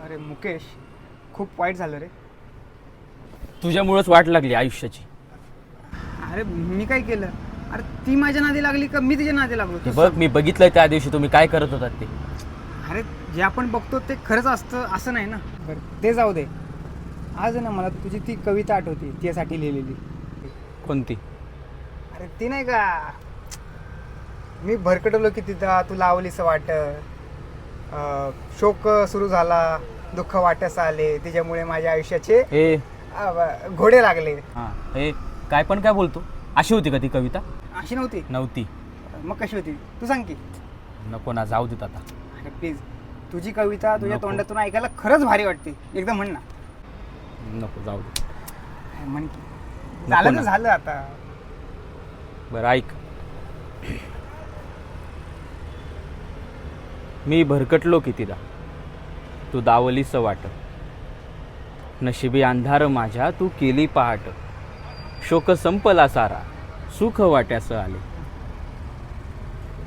अरे मुकेश, खूप वाईट झालं रे. तुझ्यामुळेच वाट लागली आयुष्याची. अरे मी काय केलं? अरे ती माझ्या नादी लागली का मी तिच्या नादी लागलो? ते बघ, मी बघितलंय त्या दिवशी तुम्ही काय करत होतात ते. अरे जे आपण बघतो ते खरंच असतं असं नाही ना. बरं ते जाऊ दे. आज ना मला तुझी ती कविता आठवते, तिच्यासाठी लिहिलेली. कोणती? अरे ती नाही का, मी भरकटलो की तिथं तू लावलीस वाट, शोक सुरू झाला, दुःख वाटस आले, तिच्यामुळे माझ्या आयुष्याचे ए घोडे लागले. हां, ए काय पण काय बोलतो? अशी होती का ती कविता? अशी नव्हती. नव्हती. मग कशी होती तू सांग की. नको ना, जाऊ देत आता. अरे प्लीज, तुझी कविता तुझ्या नको. तोंडातून ऐकायला खरंच भारी वाटते. एकदम म्हण ना. नको, जाऊ दे. म्हण की. झालं ना. तर झालं आता. बरं ऐक. मी भरकटलो कितीदा, तू दावलीस वाट, नशिबी अंधार माझ्या तू केली पहाट, शोक संपला सारा, सुख वाट्यास आले,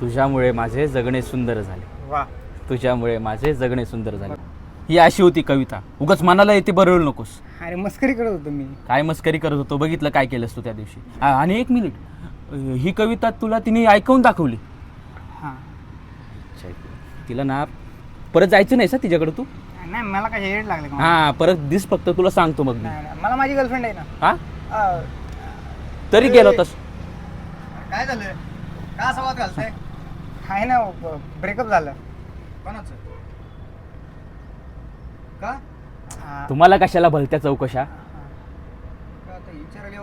तुझ्यामुळे माझे जगणे सुंदर झाले, वा, तुझ्यामुळे माझे जगणे सुंदर झाले. ही अशी होती कविता. उगाच मनाला येते बरळू नकोस. अरे मस्करी करत होतो मी. काय मस्करी करत होतो, बघितलं काय केलंस तू त्या दिवशी. आणि एक मिनिट, ही कविता तुला तिने ऐकवून दाखवली. हां, तिला ना परत जायचं नाहीस तिच्याकडे तू. नाही मला काय हेड लागले का? हा, परत दिस फक्त, तुला सांगतो मग मी. नाही, नाही, मला माझी गर्लफ्रेंड आहे ना. हा, अं, तरी गेलो होतास. काय झालं? का संवाद घालताय? आहे ना, ब्रेकअप झालं. कोणाचं? का? हां. तुम्हाला कशाला भलत्या चौकशा? का आता विचारायला